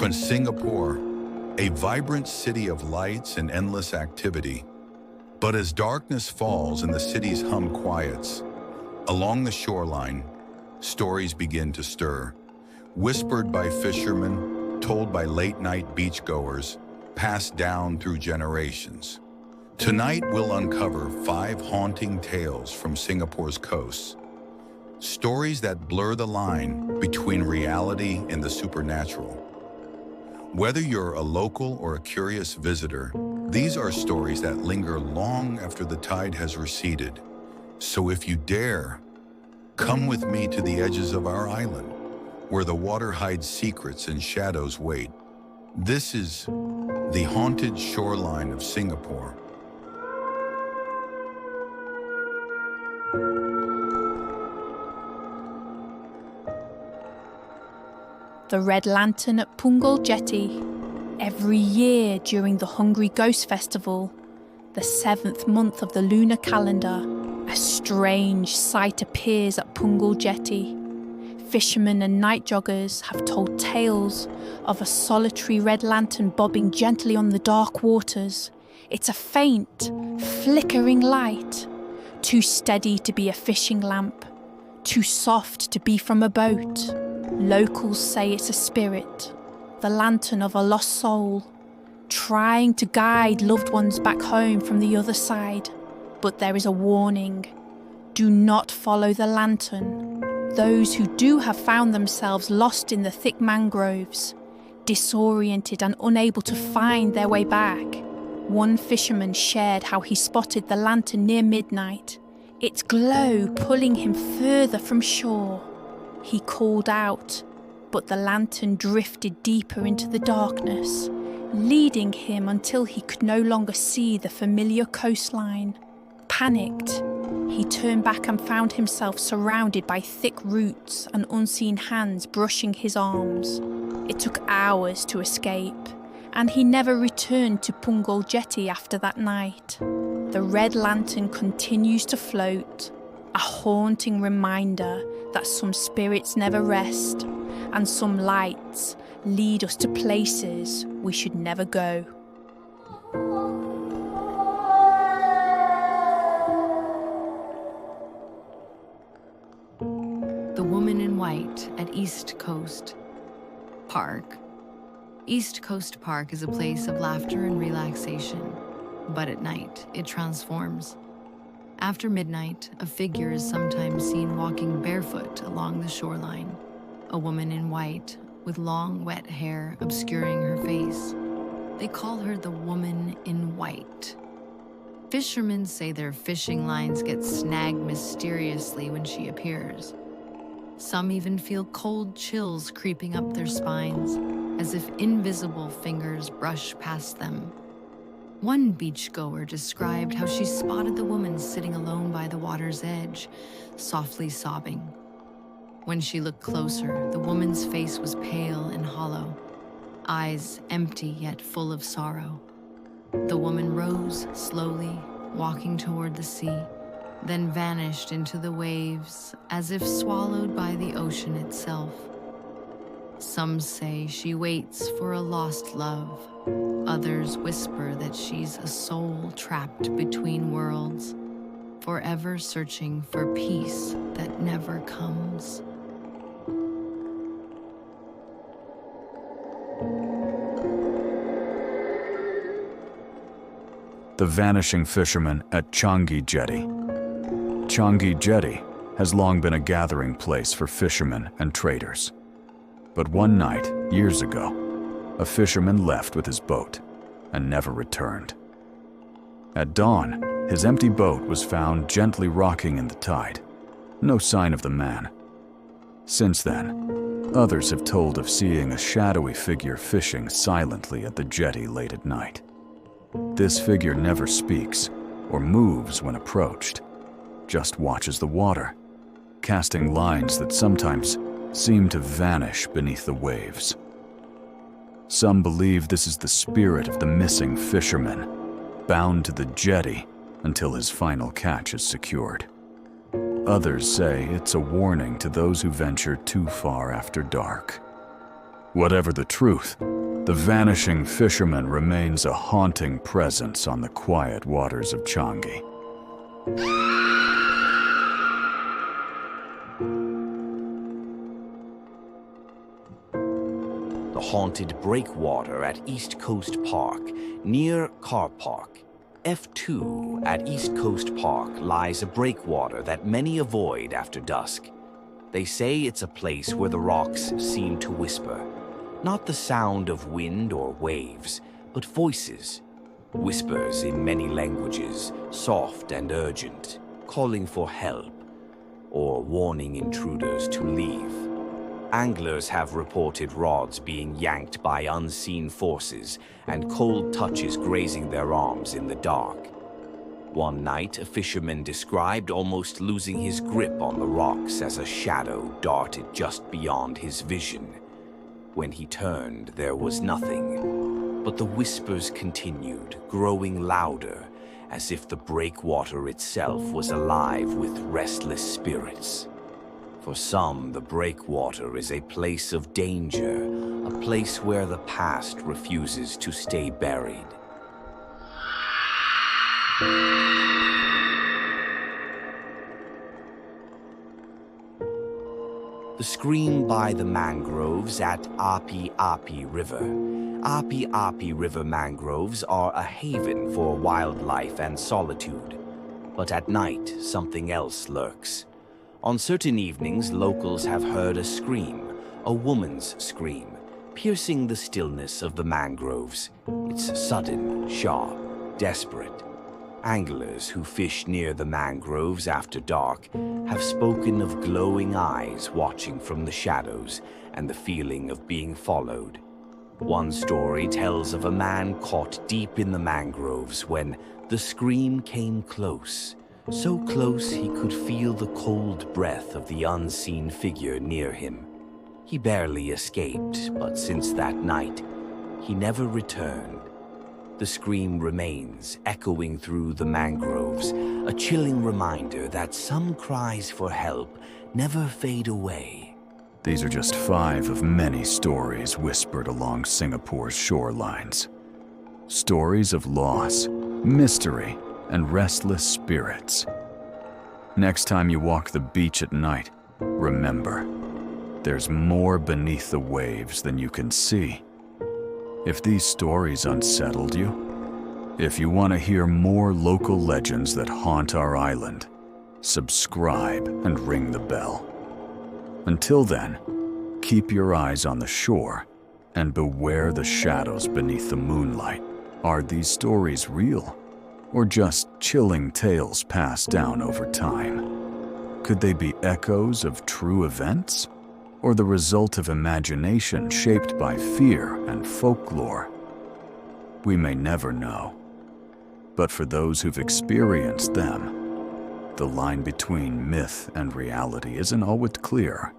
When Singapore, a vibrant city of lights and endless activity, but as darkness falls and the city's hum quiets, along the shoreline, stories begin to stir, whispered by fishermen, told by late-night beachgoers, passed down through generations. Tonight we'll uncover 5 haunting tales from Singapore's coasts, stories that blur the line between reality and the supernatural. Whether you're a local or a curious visitor, these are stories that linger long after the tide has receded. So if you dare, come with me to the edges of our island, where the water hides secrets and shadows wait. This is the haunted shoreline of Singapore. The Red Lantern at Punggol Jetty. Every year during the Hungry Ghost Festival, the 7th month of the lunar calendar, a strange sight appears at Punggol Jetty. Fishermen and night joggers have told tales of a solitary red lantern bobbing gently on the dark waters. It's a faint, flickering light, too steady to be a fishing lamp, too soft to be from a boat. Locals say it's a spirit, the lantern of a lost soul, trying to guide loved ones back home from the other side. But there is a warning. Do not follow the lantern. Those who do have found themselves lost in the thick mangroves, disoriented and unable to find their way back. One fisherman shared how he spotted the lantern near midnight, its glow pulling him further from shore. He called out, but the lantern drifted deeper into the darkness, leading him until he could no longer see the familiar coastline. Panicked, he turned back and found himself surrounded by thick roots and unseen hands brushing his arms. It took hours to escape, and he never returned to Punggol Jetty after that night. The red lantern continues to float, a haunting reminder that some spirits never rest, and some lights lead us to places we should never go. The Woman in White at East Coast Park. East Coast Park is a place of laughter and relaxation, but at night it transforms. After midnight, a figure is sometimes seen walking barefoot along the shoreline, a woman in white with long wet hair obscuring her face. They call her the Woman in White. Fishermen say their fishing lines get snagged mysteriously when she appears. Some even feel cold chills creeping up their spines, as if invisible fingers brush past them. One beachgoer described how she spotted the woman sitting alone by the water's edge, softly sobbing. When she looked closer, the woman's face was pale and hollow, eyes empty yet full of sorrow. The woman rose slowly, walking toward the sea, then vanished into the waves as if swallowed by the ocean itself. Some say she waits for a lost love. Others whisper that she's a soul trapped between worlds, forever searching for peace that never comes. The Vanishing Fisherman at Changi Jetty. Changi Jetty has long been a gathering place for fishermen and traders. But one night, years ago, a fisherman left with his boat and never returned. At dawn, his empty boat was found gently rocking in the tide. No sign of the man. Since then, others have told of seeing a shadowy figure fishing silently at the jetty late at night. This figure never speaks or moves when approached, just watches the water, casting lines that sometimes seem to vanish beneath the waves. Some believe this is the spirit of the missing fisherman, bound to the jetty until his final catch is secured. Others say it's a warning to those who venture too far after dark. Whatever the truth, The vanishing fisherman remains a haunting presence on the quiet waters of Changi. The haunted Breakwater at East Coast Park, near Car Park. F2 at East Coast Park lies a breakwater that many avoid after dusk. They say it's a place where the rocks seem to whisper. Not the sound of wind or waves, but voices. Whispers in many languages, soft and urgent, calling for help or warning intruders to leave. Anglers have reported rods being yanked by unseen forces and cold touches grazing their arms in the dark. One night, a fisherman described almost losing his grip on the rocks as a shadow darted just beyond his vision. When he turned, there was nothing, but the whispers continued, growing louder, as if the breakwater itself was alive with restless spirits. For some, the breakwater is a place of danger, a place where the past refuses to stay buried. The scream by the mangroves at Api Api River. Api Api River mangroves are a haven for wildlife and solitude. But at night, something else lurks. On certain evenings, locals have heard a scream, a woman's scream, piercing the stillness of the mangroves. It's sudden, sharp, desperate. Anglers who fish near the mangroves after dark have spoken of glowing eyes watching from the shadows and the feeling of being followed. One story tells of a man caught deep in the mangroves when the scream came close. So close he could feel the cold breath of the unseen figure near him. He barely escaped, but since that night, he never returned. The scream remains, echoing through the mangroves, a chilling reminder that some cries for help never fade away. These are just 5 of many stories whispered along Singapore's shorelines. Stories of loss, mystery, and restless spirits. Next time you walk the beach at night, remember, there's more beneath the waves than you can see. If these stories unsettled you, if you want to hear more local legends that haunt our island, subscribe and ring the bell. Until then, keep your eyes on the shore and beware the shadows beneath the moonlight. Are these stories real? Or just chilling tales passed down over time? Could they be echoes of true events? Or the result of imagination shaped by fear and folklore? We may never know. But for those who've experienced them, the line between myth and reality isn't always clear.